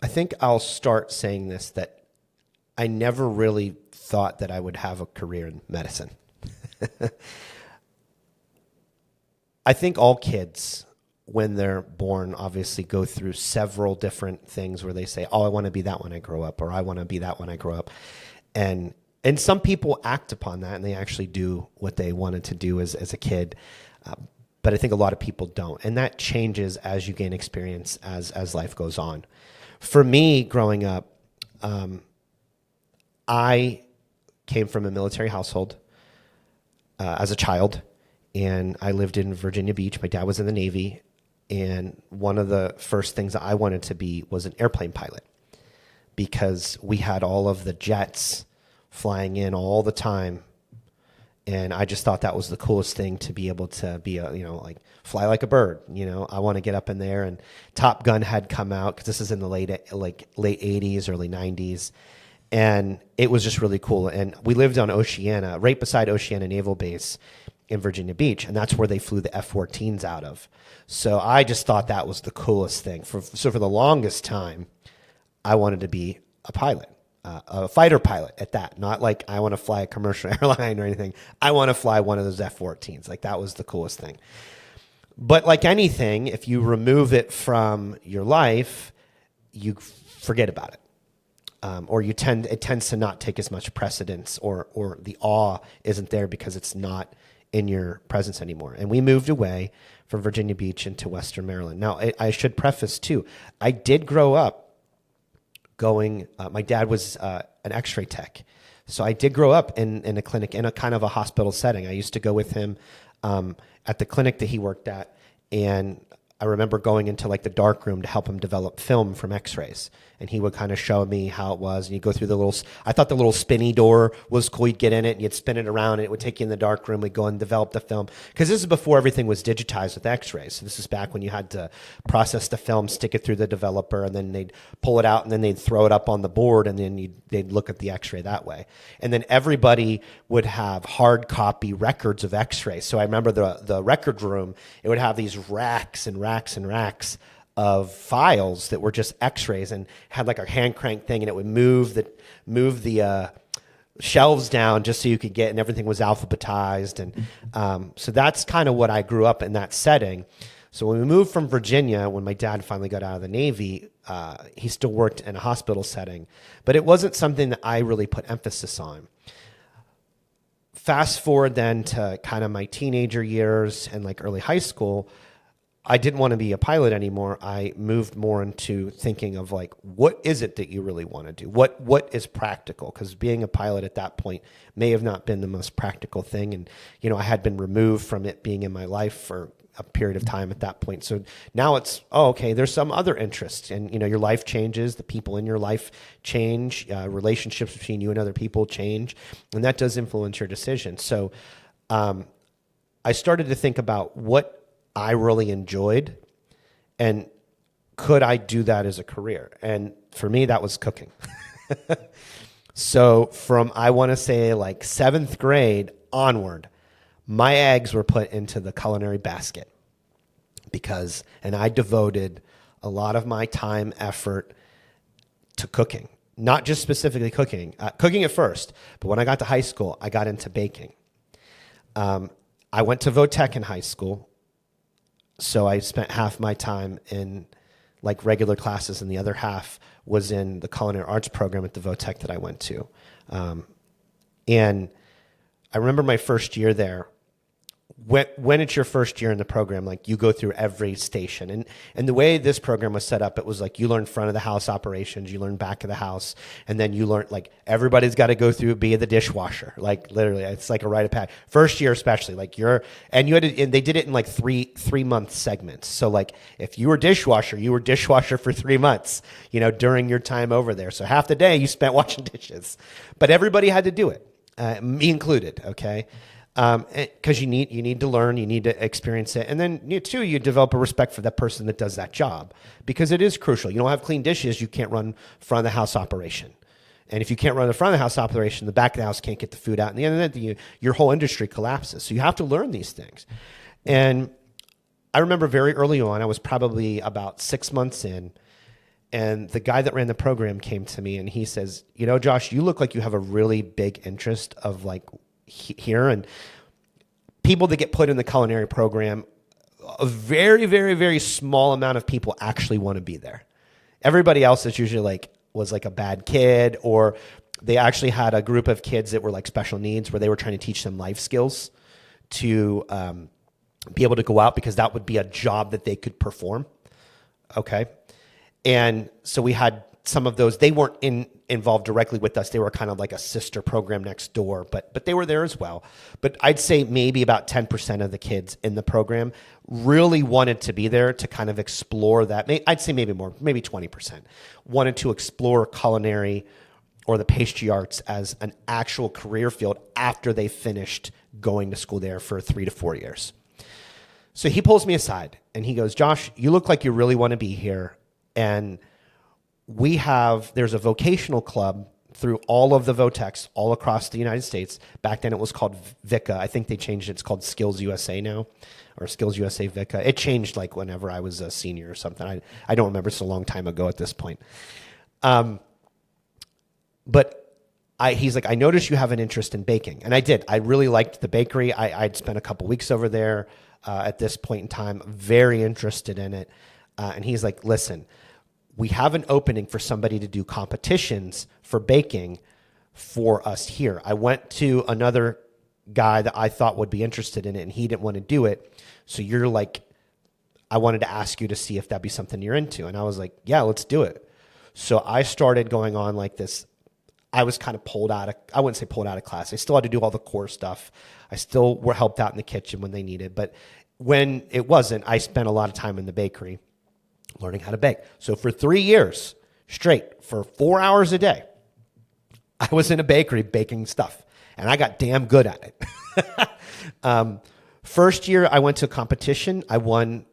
I think I'll start saying this, that I never really thought that I would have a career in medicine. I think all kids, when they're born, obviously go through several different things where they say, "Oh, I want to be that when I grow up," or "I want to be that when I grow up," and some people act upon that and they actually do what they wanted to do as a kid. But I think a lot of people don't, and that changes as you gain experience as life goes on. For me, growing up, I came from a military household as a child, and I lived in Virginia Beach. My dad was in the Navy, and one of the first things that I wanted to be was an airplane pilot because we had all of the jets flying in all the time, and I just thought that was the coolest thing to be able to be like fly like a bird. I want to get up in there. And Top Gun had come out because this is in the late 80s, early 90s. And it was just really cool. And we lived on Oceana, right beside Oceana Naval Base in Virginia Beach. And that's where they flew the F-14s out of. So I just thought that was the coolest thing. So for the longest time, I wanted to be a pilot, a fighter pilot at that. Not like I want to fly a commercial airline or anything. I want to fly one of those F-14s. Like that was the coolest thing. But like anything, if you remove it from your life, you forget about it. Or it tends to not take as much precedence, or the awe isn't there because it's not in your presence anymore. And we moved away from Virginia Beach into Western Maryland. Now, I should preface too, I did grow up going, my dad was an x-ray tech. So I did grow up in a clinic, in a kind of a hospital setting. I used to go with him at the clinic that he worked at, and I remember going into like the dark room to help him develop film from x-rays. And he would kind of show me how it was. And you go through the I thought the little spinny door was cool. You'd get in it and you'd spin it around and it would take you in the dark room. We'd go and develop the film. Because this is before everything was digitized with x-rays. So this is back when you had to process the film, stick it through the developer, and then they'd pull it out and then they'd throw it up on the board and then they'd look at the x-ray that way. And then everybody would have hard copy records of x-rays. So I remember the record room, it would have these racks and racks and racks of files that were just x-rays and had like a hand crank thing, and it would move the shelves down just so you could get, and everything was alphabetized. And so that's kind of what I grew up in, that setting. So when we moved from Virginia, when my dad finally got out of the Navy, he still worked in a hospital setting, but it wasn't something that I really put emphasis on. Fast forward then to kind of my teenager years and like early high school, I didn't want to be a pilot anymore. I moved more into thinking of like, what is it that you really want to do? What is practical? Because being a pilot at that point may have not been the most practical thing. And, I had been removed from it being in my life for a period of time at that point. So now it's, okay, there's some other interests, and, your life changes. The people in your life change. Relationships between you and other people change. And that does influence your decision. So I started to think about what I really enjoyed, and could I do that as a career? And for me, that was cooking. So from, I want to say like 7th grade onward, my eggs were put into the culinary basket and I devoted a lot of my time, effort to cooking, not just specifically cooking at first, but when I got to high school, I got into baking. I went to Vo-Tech in high school. So I spent half my time in like regular classes, and the other half was in the culinary arts program at the Vo-Tech that I went to. And I remember my first year there. When it's your first year in the program, like you go through every station. And the way this program was set up, it was like you learn front of the house operations, you learn back of the house, and then you learn like everybody's got to go through, be the dishwasher. Like literally, it's like a rite of passage. First year especially, like and they did it in like three-month segments. So like if you were dishwasher for 3 months, during your time over there. So half the day you spent washing dishes, but everybody had to do it, me included. Okay. Because you need to learn, you need to experience it. And then you develop a respect for that person that does that job, because it is crucial. You don't have clean dishes, you can't run front of the house operation. And if you can't run the front of the house operation, the back of the house can't get the food out. And the end of the day, your whole industry collapses. So you have to learn these things. And I remember very early on, I was probably about 6 months in, And the guy that ran the program came to me and he says, you know, Josh, you look like you have a really big interest of like here. And people that get put in the culinary program, a very, very, very small amount of people actually want to be there. Everybody else is usually like, was like a bad kid, or they actually had a group of kids that were like special needs where they were trying to teach them life skills to be able to go out because that would be a job that they could perform. Okay. And so we had some of those. They weren't involved directly with us. They were kind of like a sister program next door, but they were there as well. But I'd say maybe about 10% of the kids in the program really wanted to be there to kind of explore that. I'd say maybe more, maybe 20% wanted to explore culinary or the pastry arts as an actual career field after they finished going to school there for 3 to 4 years. So he pulls me aside and he goes, Josh, you look like you really want to be here. And there's a vocational club through all of the Votex all across the United States. Back then it was called VICA. I think they changed it. It's called Skills USA now, or Skills USA VICA. It changed like whenever I was a senior or something. I don't remember. It's a long time ago at this point. But he's like, I noticed you have an interest in baking. And I did. I really liked the bakery. I'd spent a couple weeks over there at this point in time, very interested in it. And he's like, listen, we have an opening for somebody to do competitions for baking for us here. I went to another guy that I thought would be interested in it, and he didn't want to do it. So you're like, I wanted to ask you to see if that'd be something you're into. And I was like, yeah, let's do it. So I started going on like this. I was kind of I wouldn't say pulled out of class. I still had to do all the core stuff. I still were helped out in the kitchen when they needed. But when it wasn't, I spent a lot of time in the bakery learning how to bake. So for 3 years straight, for 4 hours a day, I was in a bakery baking stuff, and I got damn good at it. First year I went to a competition. I won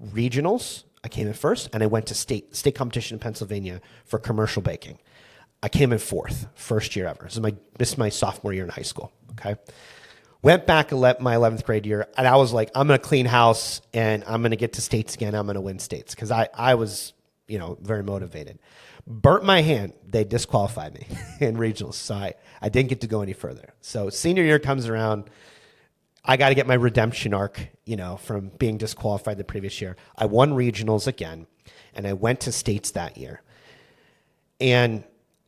regionals. I came in first, and I went to state competition in Pennsylvania for commercial baking. I came in fourth, first year ever. This is my sophomore year in high school. Okay. Went back my 11th grade year, and I was like, I'm going to clean house, and I'm going to get to states again. I'm going to win states, because I was, very motivated. Burnt my hand. They disqualified me in regionals, so I didn't get to go any further. So senior year comes around. I got to get my redemption arc, from being disqualified the previous year. I won regionals again, and I went to states that year. And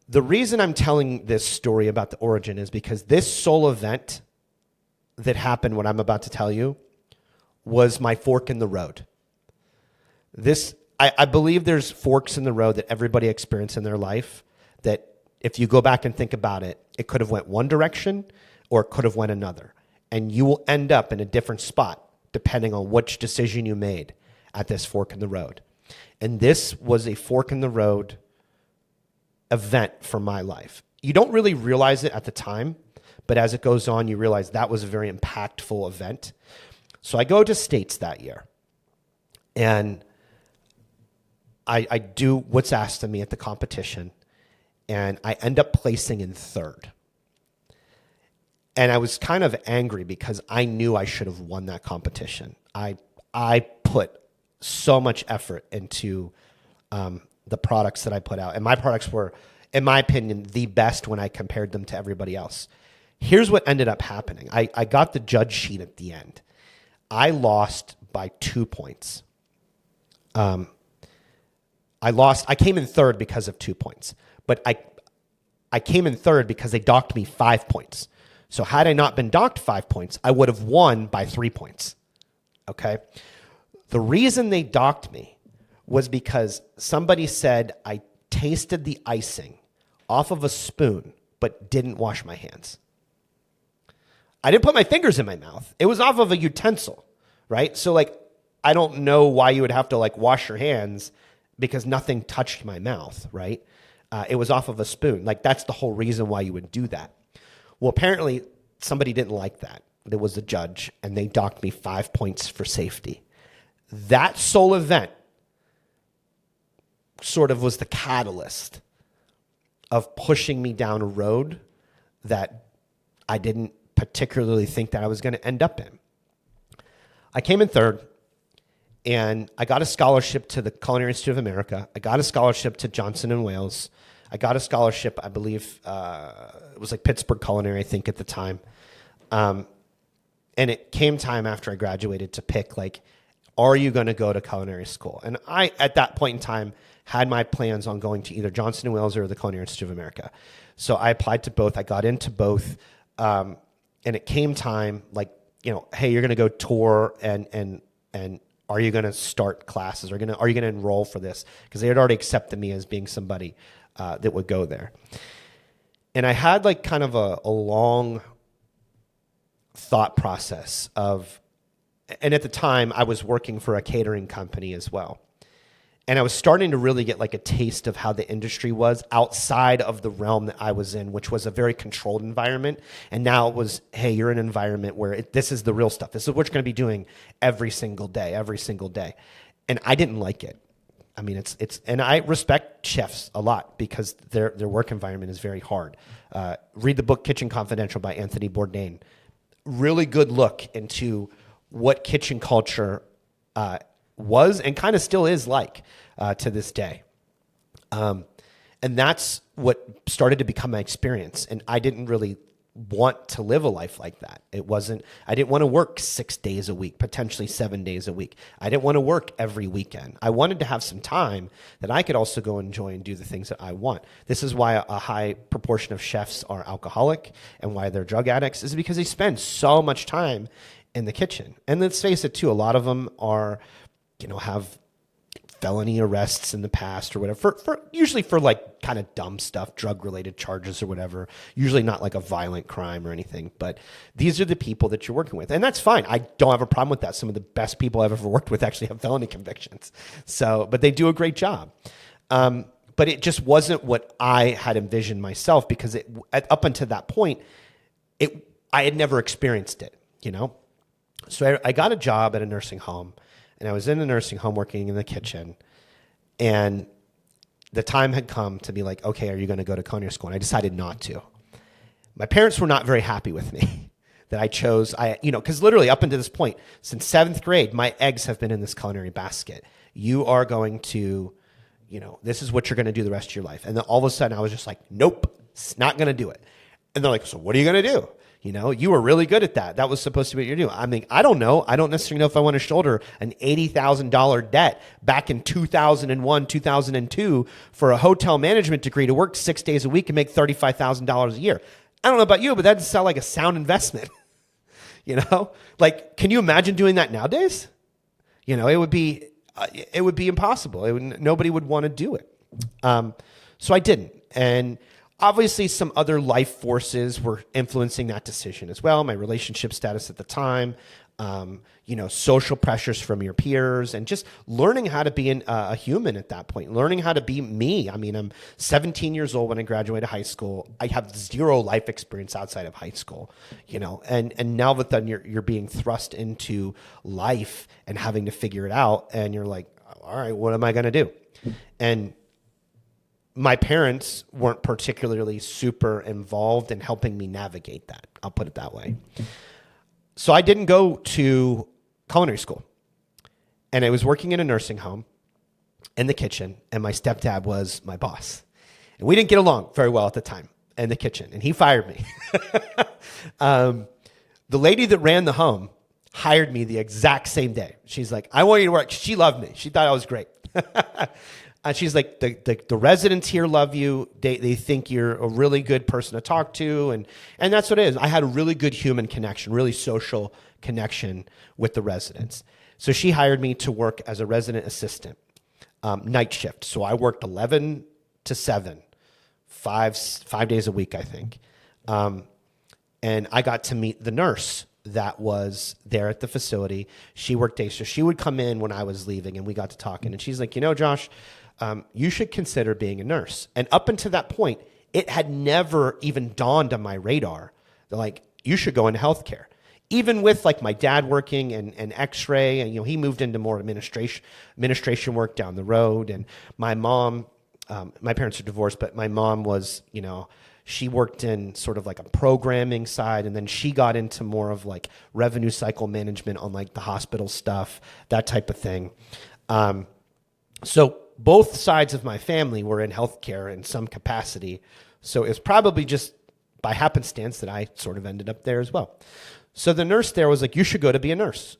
the reason I'm telling this story about the origin is because this sole event that happened, what I'm about to tell you, was my fork in the road. I believe there's forks in the road that everybody experiences in their life, that if you go back and think about it, it could have went one direction or it could have went another. And you will end up in a different spot depending on which decision you made at this fork in the road. And this was a fork in the road event for my life. You don't really realize it at the time, but as it goes on, you realize that was a very impactful event. So I go to states that year, and I do what's asked of me at the competition, and I end up placing in third. And I was kind of angry because I knew I should have won that competition. I put so much effort into the products that I put out, and my products were, in my opinion, the best when I compared them to everybody else. Here's what ended up happening. I got the judge sheet at the end. I lost by 2 points. I came in third because of 2 points, but I came in third because they docked me 5 points. So had I not been docked 5 points, I would have won by 3 points. Okay? The reason they docked me was because somebody said I tasted the icing off of a spoon but didn't wash my hands. I didn't put my fingers in my mouth. It was off of a utensil, right? So I don't know why you would have to wash your hands because nothing touched my mouth, right? It was off of a spoon. That's the whole reason why you would do that. Well, apparently somebody didn't like that. There was a judge, and they docked me 5 points for safety. That sole event sort of was the catalyst of pushing me down a road that I didn't particularly think that I was going to end up in. I came in third, And I got a scholarship to the Culinary Institute of America. I got a scholarship to Johnson and Wales. I got a scholarship, I believe, it was like Pittsburgh Culinary, I think, at the time. And it came time after I graduated to pick, like, are you going to go to culinary school? And I, at that point in time, had my plans on going to either Johnson and Wales or the Culinary Institute of America. So I applied to both. I got into both. And it came time, like, hey, you're going to go tour and are you going to start classes? Are you going to enroll for this? Because they had already accepted me as being somebody that would go there. And I had like kind of a long thought process of, and at the time I was working for a catering company as well. And I was starting to really get like a taste of how the industry was outside of the realm that I was in, which was a very controlled environment. And now it was, hey, you're in an environment where this is the real stuff. This is what you're going to be doing every single day. And I didn't like it. I mean, and I respect chefs a lot because their work environment is very hard. Read the book Kitchen Confidential by Anthony Bourdain. Really good look into what kitchen culture was and kind of still is like to this day. And that's what started to become my experience. And I didn't really want to live a life like that. I didn't want to work 6 days a week, potentially 7 days a week. I didn't want to work every weekend. I wanted to have some time that I could also go enjoy and do the things that I want. This is why a high proportion of chefs are alcoholic and why they're drug addicts, is because they spend so much time in the kitchen. And let's face it too, a lot of them are, have felony arrests in the past or whatever, usually for like kind of dumb stuff, drug related charges or whatever, usually not like a violent crime or anything, but these are the people that you're working with. And that's fine. I don't have a problem with that. Some of the best people I've ever worked with actually have felony convictions. But they do a great job. But it just wasn't what I had envisioned myself because up until that point, I had never experienced it, So I got a job at a nursing home. And I was in a nursing home working in the kitchen, and the time had come to be like, okay, are you going to go to culinary school? And I decided not to. My parents were not very happy with me that I chose, because literally up until this point, since 7th grade, my eggs have been in this culinary basket. You are going to, this is what you're going to do the rest of your life. And then all of a sudden I was just like, nope, it's not going to do it. And they're like, so what are you going to do? You were really good at that. That was supposed to be what you're doing. I mean, I don't know. I don't necessarily know if I want to shoulder an $80,000 debt back in 2001, 2002 for a hotel management degree to work 6 days a week and make $35,000 a year. I don't know about you, but that doesn't sound like a sound investment. Like, can you imagine doing that nowadays? It would be impossible. Nobody would want to do it. So I didn't. And obviously, some other life forces were influencing that decision as well. My relationship status at the time, social pressures from your peers, and just learning how to be a human at that point, learning how to be me. I mean, I'm 17 years old when I graduated high school. I have zero life experience outside of high school, and now that then you're being thrust into life and having to figure it out, and you're like, all right, what am I going to do? And my parents weren't particularly super involved in helping me navigate that. I'll put it that way. So I didn't go to culinary school. And I was working in a nursing home in the kitchen, and my stepdad was my boss. And we didn't get along very well at the time in the kitchen, and he fired me. The lady that ran the home hired me the exact same day. She's like, I want you to work. She loved me. She thought I was great. And she's like, the residents here love you. They think you're a really good person to talk to. And that's what it is. I had a really good human connection, really social connection with the residents. So she hired me to work as a resident assistant, night shift. So I worked 11 to 7, 5 days a week, I think. And I got to meet the nurse that was there at the facility. She worked days. So she would come in when I was leaving, and we got to talking. And she's like, Josh, you should consider being a nurse. And up until that point, it had never even dawned on my radar. They're like, you should go into healthcare. Even with like my dad working and X-ray, and he moved into more administration work down the road. And my mom, my parents are divorced, but my mom was, She worked in sort of like a programming side, and then she got into more of like revenue cycle management on like the hospital stuff, that type of thing. So both sides of my family were in healthcare in some capacity. So it's probably just by happenstance that I sort of ended up there as well. So the nurse there was like, you should go to be a nurse.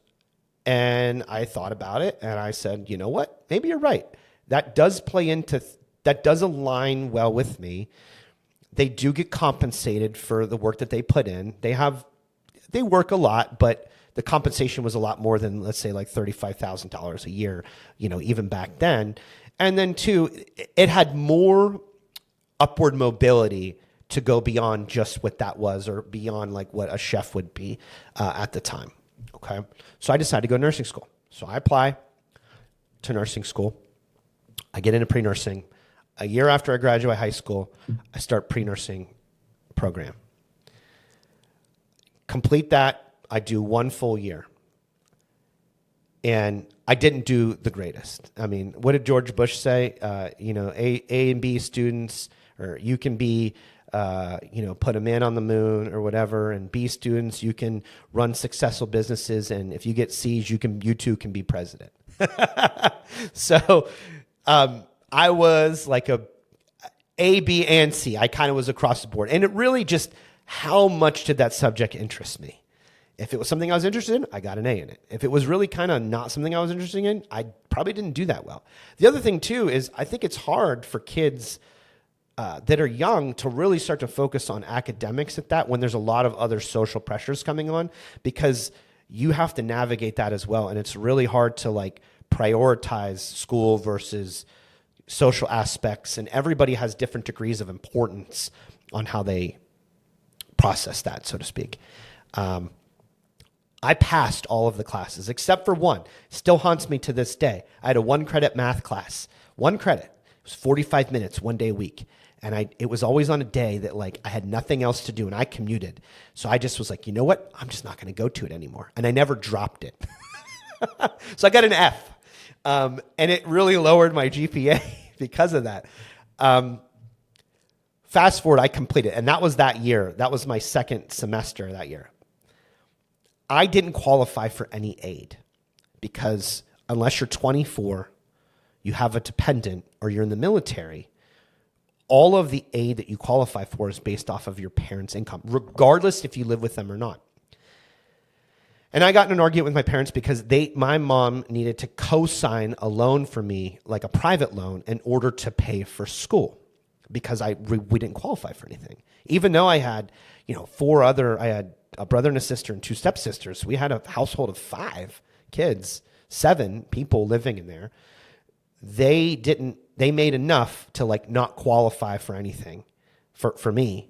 And I thought about it and I said, you know what? Maybe you're right. That does that does align well with me. They do get compensated for the work that they put in. They work a lot, but the compensation was a lot more than, let's say, like $35,000 a year, even back then. And then two, it had more upward mobility to go beyond just what that was, or beyond like what a chef would be at the time. Okay. So I decided to go to nursing school. So I apply to nursing school. I get into pre-nursing. A year after I graduate high school, I start pre-nursing program. Complete that. I do 1 full year. And I didn't do the greatest. I mean, what did George Bush say? A and B students, or you can be, put a man on the moon or whatever. And B students, you can run successful businesses. And if you get C's, you too can be president. So I was like A, B, and C. I kind of was across the board. And it really just, how much did that subject interest me? If it was something I was interested in, I got an A in it. If it was really kind of not something I was interested in, I probably didn't do that well. The other thing too is I think it's hard for kids that are young to really start to focus on academics at that when there's a lot of other social pressures coming on, because you have to navigate that as well. And it's really hard to like prioritize school versus social aspects. And everybody has different degrees of importance on how they process that, so to speak. I passed all of the classes except for one. Still haunts me to this day. I had a 1-credit math class. 1 credit. It was 45 minutes, 1 day a week. And it was always on a day that like I had nothing else to do and I commuted. So I just was like, you know what? I'm just not going to go to it anymore. And I never dropped it. So I got an F. And it really lowered my GPA because of that. Fast forward, I completed. And that was that year. That was my second semester that year. I didn't qualify for any aid because unless you're 24, you have a dependent, or you're in the military, all of the aid that you qualify for is based off of your parents' income, regardless if you live with them or not. And I got in an argument with my parents because my mom needed to co-sign a loan for me, like a private loan, in order to pay for school because we didn't qualify for anything. Even though I had, I had a brother and a sister and 2 stepsisters. We had a household of 5 kids, 7 people living in there. They made enough to like not qualify for anything for me,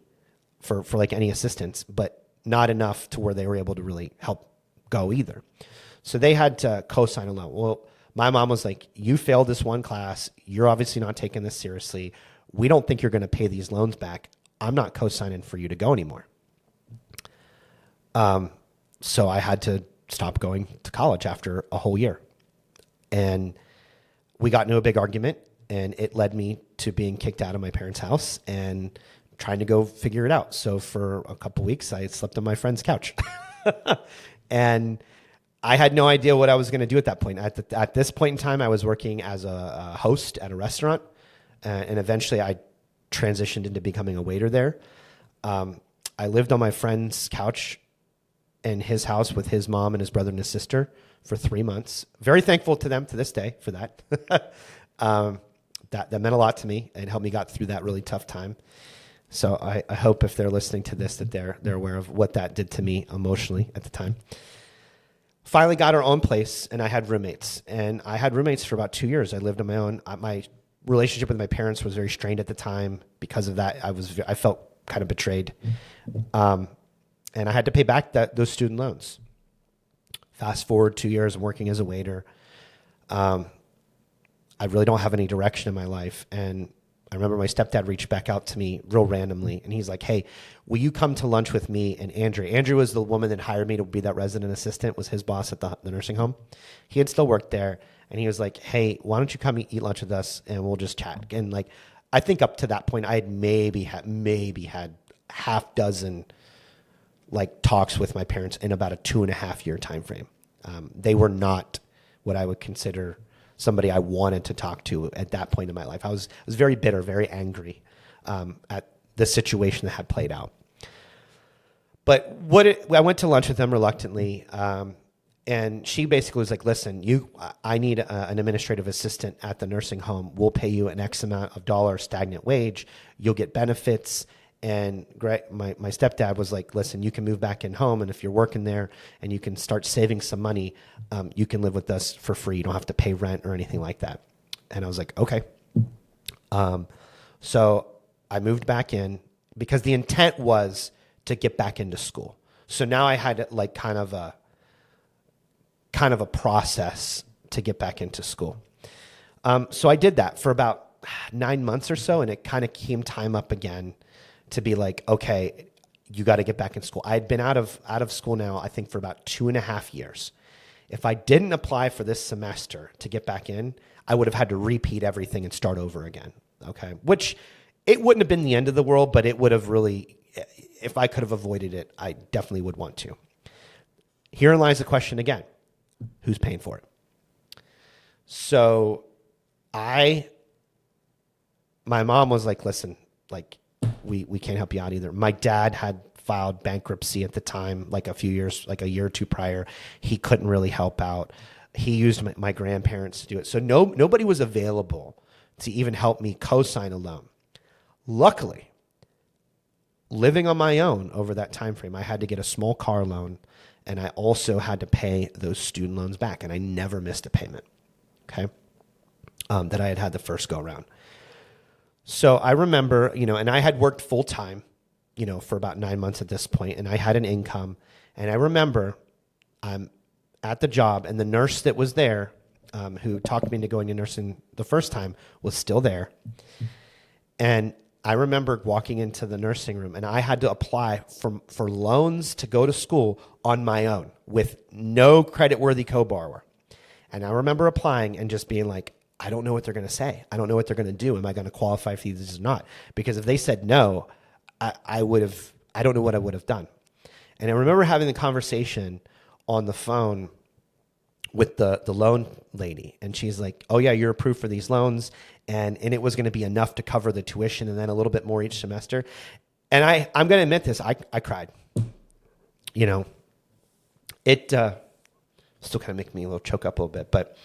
for like any assistance, but not enough to where they were able to really help go either. So they had to co-sign a loan. Well, my mom was like, you failed this one class. You're obviously not taking this seriously. We don't think you're going to pay these loans back. I'm not co-signing for you to go anymore. So I had to stop going to college after a whole year. And we got into a big argument, and it led me to being kicked out of my parents' house and trying to go figure it out. So for a couple weeks, I slept on my friend's couch. And I had no idea what I was going to do at that point. At this point in time, I was working as a host at a restaurant, and eventually I transitioned into becoming a waiter there. I lived on my friend's couch in his house with his mom and his brother and his sister for 3 months. Very thankful to them to this day for that. That meant a lot to me and helped me got through that really tough time. So I hope if they're listening to this that they're aware of what that did to me emotionally at the time. Finally got our own place, and I had roommates. And I had roommates for about 2 years. I lived on my own. My relationship with my parents was very strained at the time. Because of that, I felt kind of betrayed. And I had to pay back those student loans. Fast forward 2 years, I'm working as a waiter. I really don't have any direction in my life. And I remember my stepdad reached back out to me real randomly, and he's like, hey, will you come to lunch with me and Andrew? Andrew was the woman that hired me to be that resident assistant, was his boss at the nursing home. He had still worked there, and he was like, hey, why don't you come eat lunch with us, and we'll just chat. And like, I think up to that point, I had maybe had half dozen like talks with my parents in about a 2.5 year time frame. They were not what I would consider somebody I wanted to talk to at that point in my life. I was very bitter, very angry at the situation that had played out. But I went to lunch with them reluctantly, and she basically was like, listen, I need an administrative assistant at the nursing home. We'll pay you an X amount of dollars stagnant wage. You'll get benefits. And my stepdad was like, listen, you can move back in home, and if you're working there and you can start saving some money, you can live with us for free. You don't have to pay rent or anything like that. And I was like, okay. So I moved back in because the intent was to get back into school. So now I had like kind of a process to get back into school. So I did that for about 9 months or so, and it kind of came time up again to be like, okay, you got to get back in school. I had been out of school now, I think, for about 2.5 years. If I didn't apply for this semester to get back in, I would have had to repeat everything and start over again. Okay, which it wouldn't have been the end of the world, but it would have really, if I could have avoided it, I definitely would want to. Herein lies the question again: who's paying for it? So my mom was like, listen, like, we can't help you out either. My dad had filed bankruptcy at the time, like a year or two prior. He couldn't really help out. He used my grandparents to do it. So nobody was available to even help me co-sign a loan. Luckily, living on my own over that time frame, I had to get a small car loan, and I also had to pay those student loans back, and I never missed a payment, okay, that I had the first go around. So I remember, and I had worked full time, for about 9 months at this point, and I had an income. And I remember I'm at the job, and the nurse that was there, who talked me into going to nursing the first time, was still there. And I remember walking into the nursing room, and I had to apply for loans to go to school on my own with no credit-worthy co-borrower. And I remember applying and just being like, I don't know what they're going to say. I don't know what they're going to do. Am I going to qualify for these or not? Because if they said no, I don't know what I would have done. And I remember having the conversation on the phone with the loan lady. And she's like, oh yeah, you're approved for these loans. And it was going to be enough to cover the tuition and then a little bit more each semester. And I'm going to admit this, I cried. It still kind of make me a little choke up a little bit, but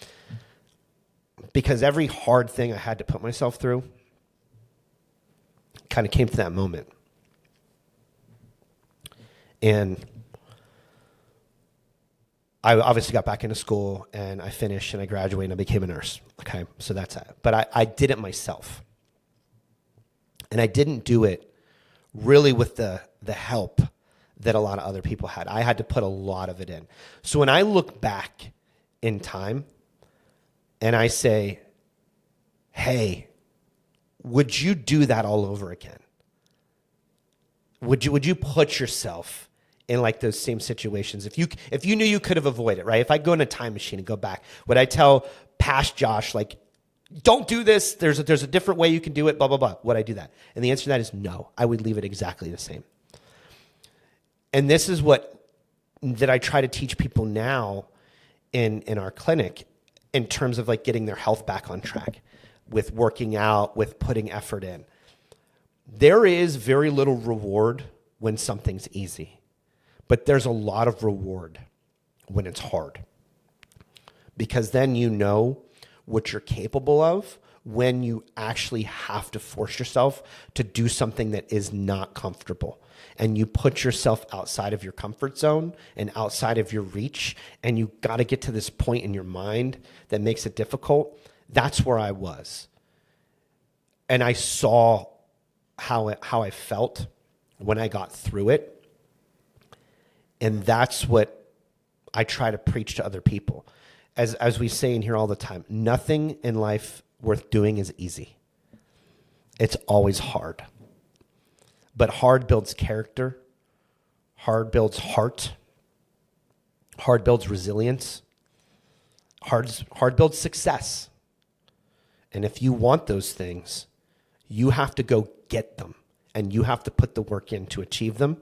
because every hard thing I had to put myself through kind of came to that moment. And I obviously got back into school, and I finished, and I graduated, and I became a nurse. Okay, so that's it. But I did it myself. And I didn't do it really with the help that a lot of other people had. I had to put a lot of it in. So when I look back in time, and I say, hey, would you do that all over again? Would you put yourself in like those same situations? If you knew you could have avoided, right? If I go in a time machine and go back, would I tell past Josh, like, don't do this, there's a different way you can do it, blah, blah, blah. Would I do that? And the answer to that is no. I would leave it exactly the same. And this is that I try to teach people now in our clinic, in terms of like getting their health back on track, with working out, with putting effort in. There is very little reward when something's easy, but there's a lot of reward when it's hard, because then you know what you're capable of when you actually have to force yourself to do something that is not comfortable. And you put yourself outside of your comfort zone and outside of your reach, and you got to get to this point in your mind that makes it difficult. That's where I was. And I saw how I felt when I got through it. And that's what I try to preach to other people. As we say in here all the time, nothing in life worth doing is easy. It's always hard. But hard builds character. Hard builds heart. Hard builds resilience. Hard builds success. And if you want those things, You have to go get them, and you have to put the work in to achieve them.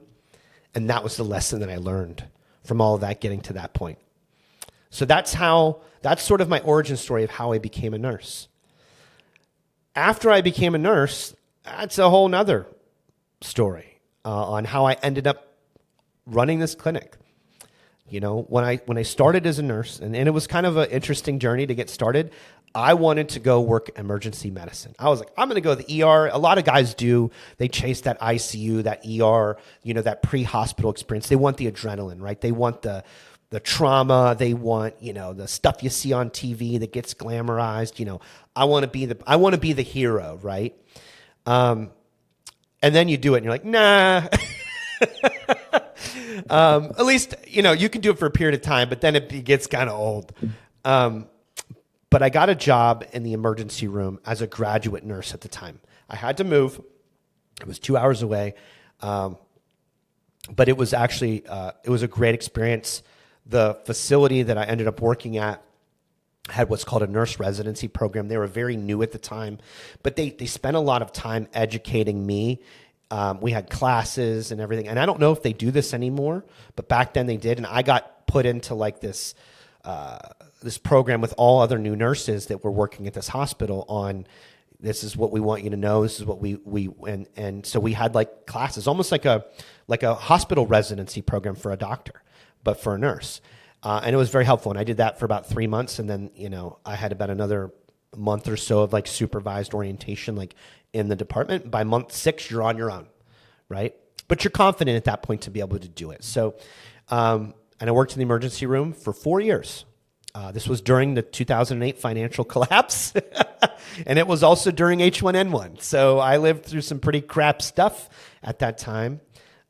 And that was the lesson that I learned from all of that, getting to that point. So that's sort of my origin story of how I became a nurse. After I became a nurse, that's a whole nother story on how I ended up running this clinic. You know, when I started as a nurse, and it was kind of an interesting journey to get started, I wanted to go work emergency medicine. I was like, I'm going to go to the ER. A lot of guys do. They chase that ICU, that ER, you know, that pre-hospital experience. They want the adrenaline, right? They want the trauma. They want, you know, the stuff you see on TV that gets glamorized. You know, I want to be the hero, right? And then you do it and you're like, nah. At least, you know, you can do it for a period of time, but then it gets kind of old. But I got a job in the emergency room as a graduate nurse at the time. I had to move. It was 2 hours away. But it was actually, it was a great experience. The facility that I ended up working at had what's called a nurse residency program. They were very new at the time, but they spent a lot of time educating me. We had classes and everything. And I don't know if they do this anymore, but back then they did. And I got put into like this program with all other new nurses that were working at this hospital on, this is what we want you to know. This is what and so we had like classes, almost like a hospital residency program for a doctor, but for a nurse. And it was very helpful. And I did that for about 3 months. And then, you know, I had about another month or so of like supervised orientation, like in the department. By month 6, you're on your own, right? But you're confident at that point to be able to do it. So, and I worked in the emergency room for 4 years. This was during the 2008 financial collapse. And it was also during H1N1. So I lived through some pretty crap stuff at that time.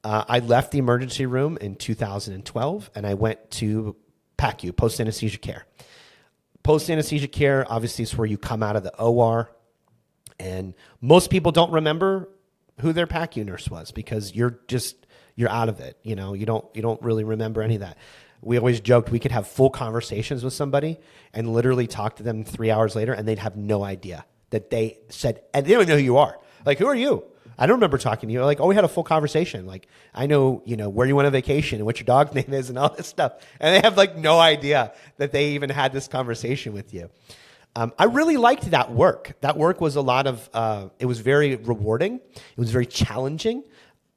I left the emergency room in 2012 and I went to PACU, post-anesthesia care. Post-anesthesia care, obviously, is where you come out of the OR. And most people don't remember who their PACU nurse was because you're out of it. You know, you don't really remember any of that. We always joked we could have full conversations with somebody and literally talk to them 3 hours later and they'd have no idea that they said, and they don't know who you are. Like, who are you? I don't remember talking to you. Like, oh, we had a full conversation. Like, I know, you know, where you went on vacation and what your dog's name is and all this stuff. And they have like no idea that they even had this conversation with you. I really liked that work. That work was a lot of, it was very rewarding. It was very challenging.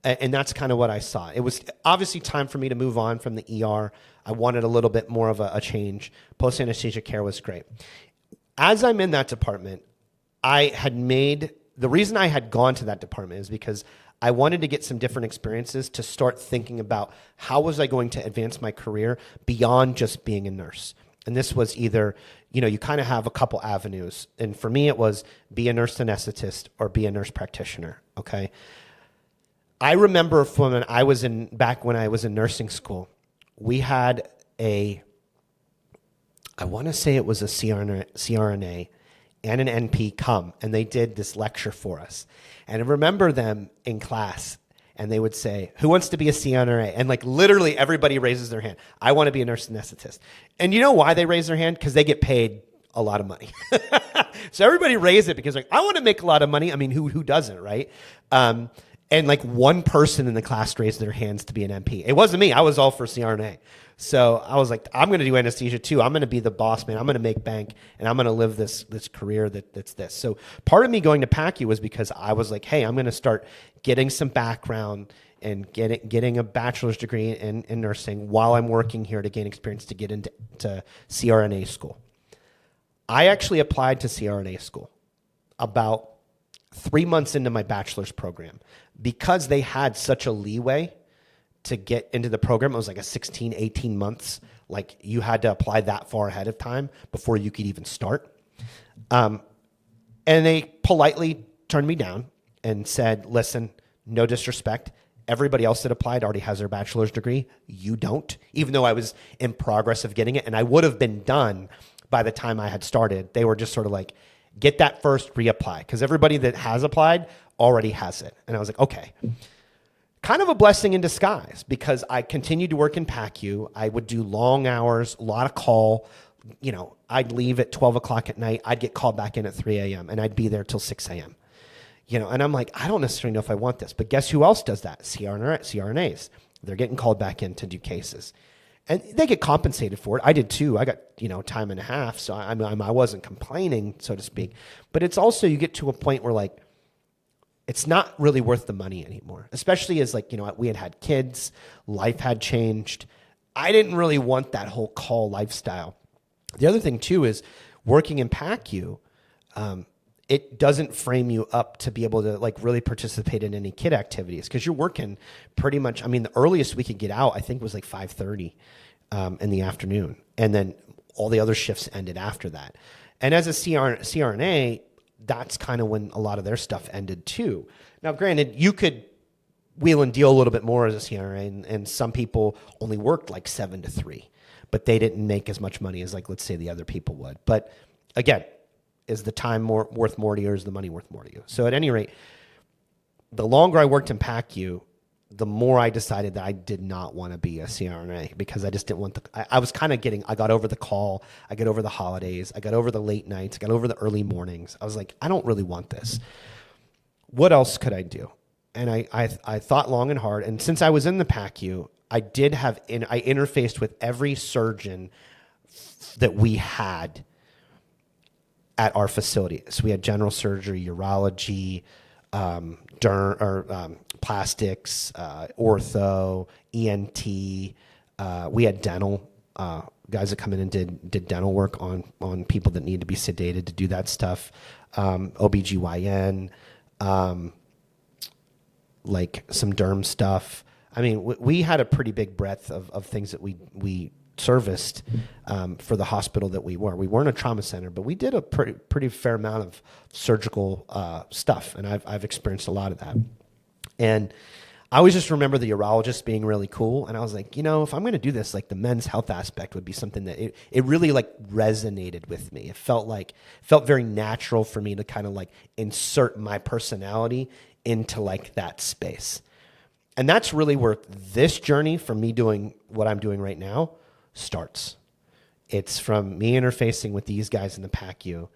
And that's kind of what I saw. It was obviously time for me to move on from the ER. I wanted a little bit more of a change. Post-anesthesia care was great. As I'm in that department, the reason I had gone to that department is because I wanted to get some different experiences to start thinking about how was I going to advance my career beyond just being a nurse. And this was either, you know, you kind of have a couple avenues. And for me, it was be a nurse anesthetist or be a nurse practitioner, okay? I remember from back when I was in nursing school, we had I want to say it was a CRNA and an NP come, and they did this lecture for us. And I remember them in class, and they would say, who wants to be a CRNA? And like literally everybody raises their hand. I want to be a nurse anesthetist. And you know why they raise their hand? Because they get paid a lot of money. So everybody raised it because like, I want to make a lot of money. I mean, who doesn't, right? And like one person in the class raised their hands to be an NP. It wasn't me. I was all for CRNA. So I was like, I'm going to do anesthesia too. I'm going to be the boss man. I'm going to make bank, and I'm going to live this career that's this. So part of me going to PACU was because I was like, hey, I'm going to start getting some background and getting a bachelor's degree in nursing while I'm working here to gain experience to get into CRNA school. I actually applied to CRNA school about 3 months into my bachelor's program because they had such a leeway to get into the program. It was like a 16, 18 months. Like you had to apply that far ahead of time before you could even start. And they politely turned me down and said, listen, no disrespect. Everybody else that applied already has their bachelor's degree. You don't, even though I was in progress of getting it. And I would have been done by the time I had started. They were just sort of like, get that first, reapply. Because everybody that has applied already has it. And I was like, okay. Kind of a blessing in disguise because I continued to work in PACU. I would do long hours, a lot of call. You know, I'd leave at 12 o'clock at night. I'd get called back in at 3 a.m. and I'd be there till 6 a.m. And I'm like, I don't necessarily know if I want this, but guess who else does that? CRNAs. They're getting called back in to do cases. And they get compensated for it. I did too. I got, time and a half. So I wasn't complaining, so to speak. But it's also, you get to a point where like, it's not really worth the money anymore, especially as like, we had kids, life had changed. I didn't really want that whole call lifestyle. The other thing too is working in PACU, it doesn't frame you up to be able to like really participate in any kid activities because you're working pretty much. The earliest we could get out, I think, was like 5:30 in the afternoon, and then all the other shifts ended after that. And as a CRNA, that's kind of when a lot of their stuff ended too. Now, granted, you could wheel and deal a little bit more as a CRNA, and some people only worked like 7 to 3, but they didn't make as much money as like, let's say, the other people would. But again, is the time worth more to you, or is the money worth more to you? So at any rate, the longer I worked in PACU, the more I decided that I did not want to be a CRNA because I just didn't want I was kind of I got over the call, I got over the holidays, I got over the late nights, I got over the early mornings. I was like, I don't really want this. What else could I do? And I thought long and hard. And since I was in the PACU, I interfaced with every surgeon that we had at our facility. So we had general surgery, urology, plastics, ortho, ENT. We had dental guys that come in and did dental work on people that need to be sedated to do that stuff. OBGYN, like some derm stuff. We had a pretty big breadth of things that we serviced for the hospital that we were. We weren't a trauma center, but we did a pretty fair amount of surgical stuff, and I've experienced a lot of that. And I always just remember the urologist being really cool, and I was like, if I'm going to do this, like the men's health aspect would be something that it really like resonated with me. It felt very natural for me to kind of like insert my personality into like that space. And that's really where this journey from me doing what I'm doing right now starts. It's from me interfacing with these guys in the PACU.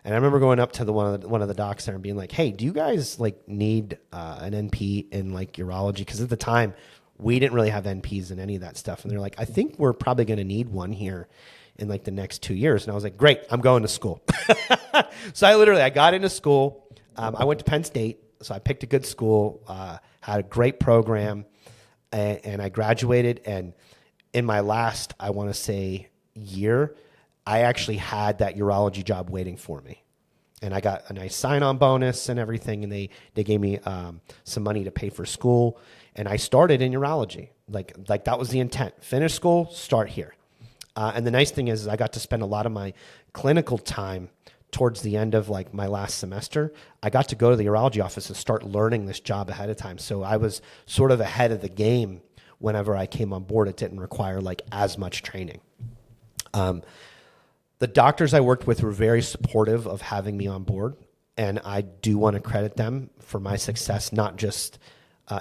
And I remember going up to one of the docs there and being like, hey, do you guys like need an NP in like urology? Because at the time, we didn't really have NPs in any of that stuff. And they're like, I think we're probably going to need one here in like the next 2 years. And I was like, great, I'm going to school. So I got into school. I went to Penn State. So I picked a good school, had a great program, and I graduated. And in my last, I want to say, year, I actually had that urology job waiting for me. And I got a nice sign-on bonus and everything, and they gave me some money to pay for school. And I started in urology. Like that was the intent. Finish school, start here. And the nice thing is I got to spend a lot of my clinical time towards the end of like my last semester. I got to go to the urology office and start learning this job ahead of time. So I was sort of ahead of the game whenever I came on board. It didn't require like as much training. The doctors I worked with were very supportive of having me on board, and I do want to credit them for my success, not just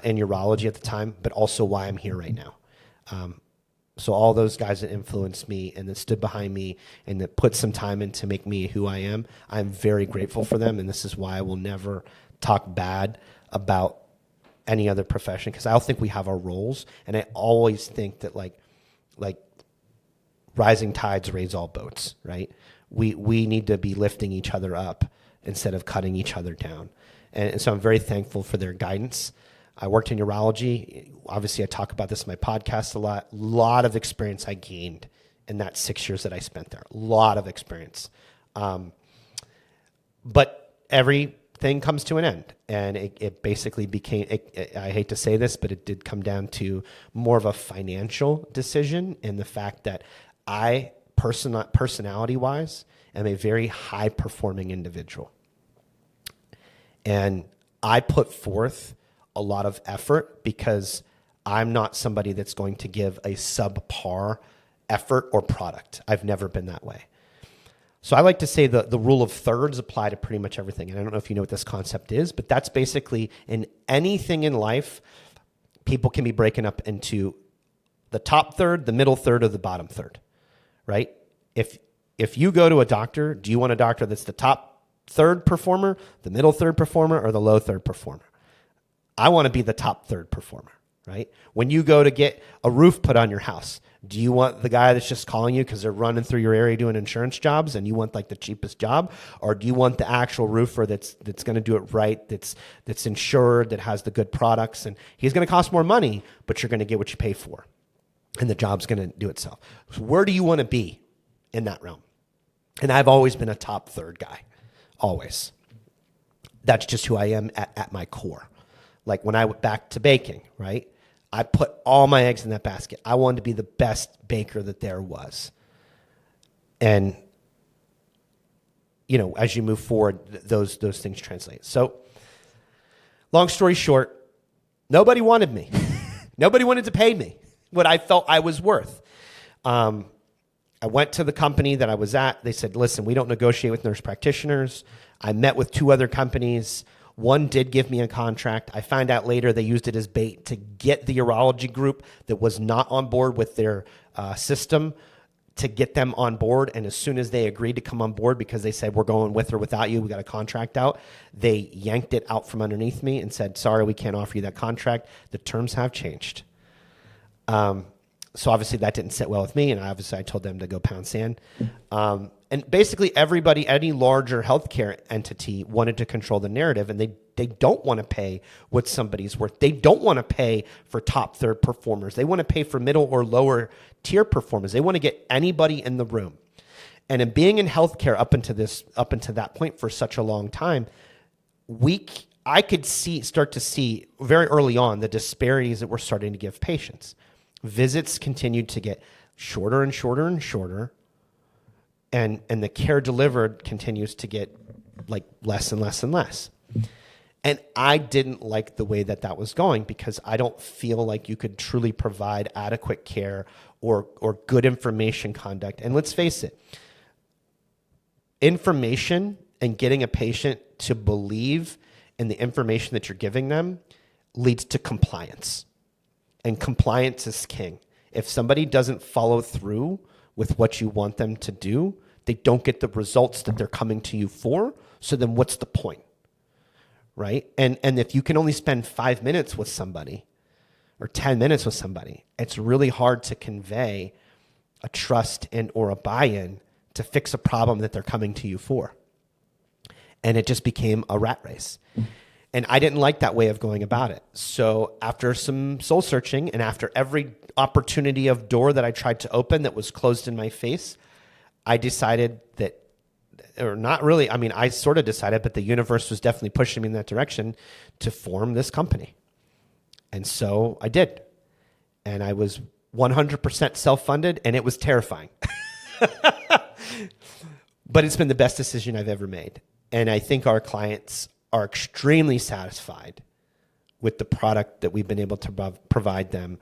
in urology at the time, but also why I'm here right now. So all those guys that influenced me and that stood behind me and that put some time in to make me who I am, I'm very grateful for them, and this is why I will never talk bad about any other profession, because I don't think we have our roles, and I always think that like rising tides raise all boats, right? We need to be lifting each other up instead of cutting each other down. And so I'm very thankful for their guidance. I worked in urology. Obviously, I talk about this in my podcast a lot. A lot of experience I gained in that 6 years that I spent there. A lot of experience. But everything comes to an end. And it basically became, I hate to say this, but it did come down to more of a financial decision, and the fact that I, personality-wise, am a very high-performing individual. And I put forth a lot of effort because I'm not somebody that's going to give a subpar effort or product. I've never been that way. So I like to say the rule of thirds apply to pretty much everything. And I don't know if you know what this concept is, but that's basically in anything in life, people can be breaking up into the top third, the middle third, or the bottom third, right? If you go to a doctor, do you want a doctor that's the top third performer, the middle third performer, or the low third performer. I want to be the top third performer, right? When you go to get a roof put on your house, do you want the guy that's just calling you because they're running through your area doing insurance jobs and you want like the cheapest job? Or do you want the actual roofer that's going to do it right, that's insured, that has the good products, and he's going to cost more money, but you're going to get what you pay for, and the job's going to do itself. So where do you want to be in that realm? And I've always been a top third guy, always. That's just who I am at my core. Like when I went back to baking, right? I put all my eggs in that basket. I wanted to be the best baker that there was. And, you know, as you move forward, those things translate. So long story short, nobody wanted me. Nobody wanted to pay me what I felt I was worth. I went to the company that I was at. They said, listen, we don't negotiate with nurse practitioners. I met with 2 other companies. One did give me a contract. I find out later they used it as bait to get the urology group that was not on board with their system to get them on board. And as soon as they agreed to come on board, because they said, we're going with or without you, we got a contract out, they yanked it out from underneath me and said, sorry, we can't offer you that contract. The terms have changed. So obviously that didn't sit well with me, and obviously I told them to go pound sand. And basically everybody, any larger healthcare entity wanted to control the narrative, and they don't want to pay what somebody's worth. They don't want to pay for top third performers. They want to pay for middle or lower tier performers. They want to get anybody in the room. And in being in healthcare up into that point for such a long time, I could start to see very early on the disparities that we're starting to give patients. Visits continued to get shorter and shorter and shorter, and the care delivered continues to get like less and less and less. And I didn't like the way that was going, because I don't feel like you could truly provide adequate care or good information conduct. And let's face it, information and getting a patient to believe in the information that you're giving them leads to compliance. And compliance is king. If somebody doesn't follow through with what you want them to do, they don't get the results that they're coming to you for. So then what's the point? Right? And if you can only spend 5 minutes with somebody or 10 minutes with somebody, it's really hard to convey a trust and or a buy-in to fix a problem that they're coming to you for. And it just became a rat race. And I didn't like that way of going about it. So after some soul searching, and after every opportunity of door that I tried to open that was closed in my face, I decided that, or not really, I mean, I sort of decided, but the universe was definitely pushing me in that direction to form this company. And so I did. And I was 100% self-funded, and it was terrifying. But it's been the best decision I've ever made. And I think our clients are extremely satisfied with the product that we've been able to provide them,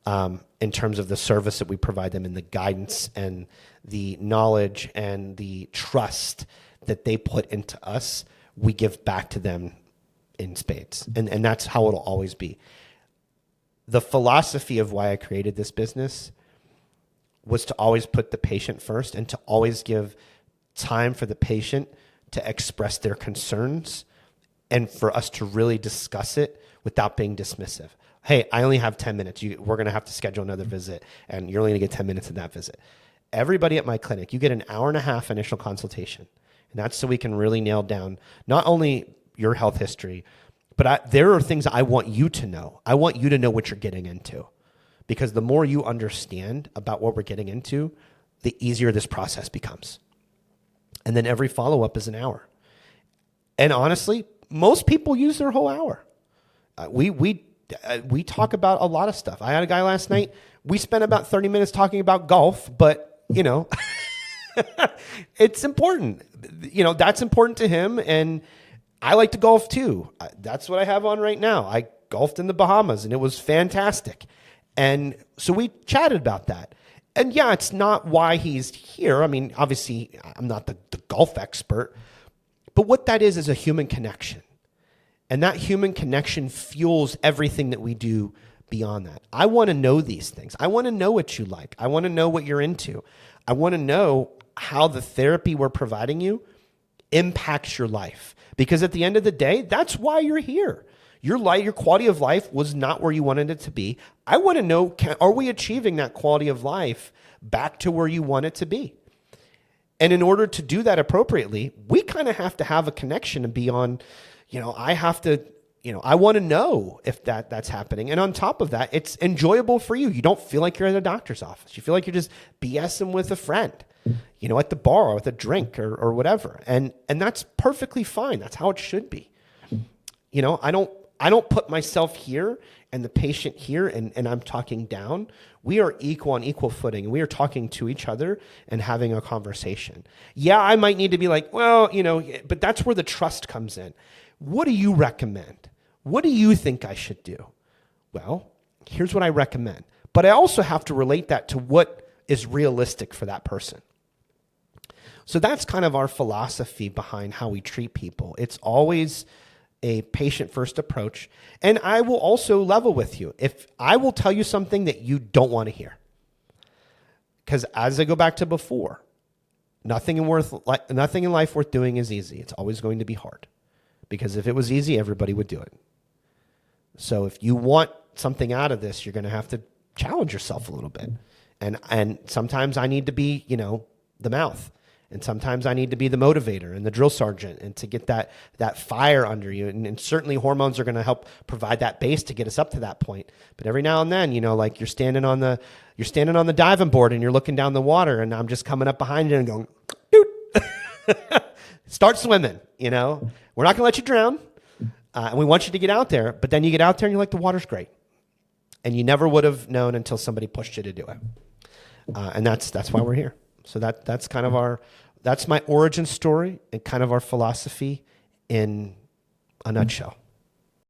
in terms of the service that we provide them, and the guidance and the knowledge and the trust that they put into us. We give back to them in spades. And that's how it'll always be. The philosophy of why I created this business was to always put the patient first, and to always give time for the patient to express their concerns, and for us to really discuss it without being dismissive. Hey, I only have 10 minutes. We're going to have to schedule another visit, and you're only going to get 10 minutes in that visit. Everybody at my clinic, you get an hour and a half initial consultation. And that's so we can really nail down not only your health history, but there are things I want you to know. I want you to know what you're getting into. Because the more you understand about what we're getting into, the easier this process becomes. And then every follow-up is an hour. And honestly, most people use their whole hour. We talk about a lot of stuff. I had a guy last night. We spent about 30 minutes talking about golf, but, you know, it's important. You know, that's important to him. And I like to golf too. That's what I have on right now. I golfed in the Bahamas, and it was fantastic. And so we chatted about that. And yeah, it's not why he's here. I mean, obviously, I'm not the golf expert. But what that is a human connection. And that human connection fuels everything that we do beyond that. I want to know these things. I want to know what you like. I want to know what you're into. I want to know how the therapy we're providing you impacts your life. Because at the end of the day, that's why you're here. Your life, your quality of life was not where you wanted it to be. I want to know, are we achieving that quality of life back to where you want it to be? And in order to do that appropriately, we kind of have to have a connection and be on, I have to, I want to know if that's happening. And on top of that, it's enjoyable for you. You don't feel like you're at a doctor's office. You feel like you're just BSing with a friend, at the bar or with a drink or whatever. And that's perfectly fine. That's how it should be. I don't put myself here and the patient here and I'm talking down. We are equal on equal footing. We are talking to each other and having a conversation. Yeah, I might need to be like, well, but that's where the trust comes in. What do you recommend? What do you think I should do? Well, here's what I recommend. But I also have to relate that to what is realistic for that person. So that's kind of our philosophy behind how we treat people. It's always a patient-first approach. And I will also level with you. If I will tell you something that you don't want to hear. Because as I go back to before, nothing in life worth doing is easy. It's always going to be hard. Because if it was easy, everybody would do it. So if you want something out of this, you're going to have to challenge yourself a little bit. And sometimes I need to be, the mouth. And sometimes I need to be the motivator and the drill sergeant and to get that fire under you. And certainly hormones are going to help provide that base to get us up to that point. But every now and then, like you're standing on the diving board and you're looking down the water and I'm just coming up behind you and going, doot, start swimming, We're not going to let you drown. And we want you to get out there. But then you get out there and you're like, the water's great. And you never would have known until somebody pushed you to do it. And that's why we're here. So that's kind of that's my origin story and kind of our philosophy in a nutshell.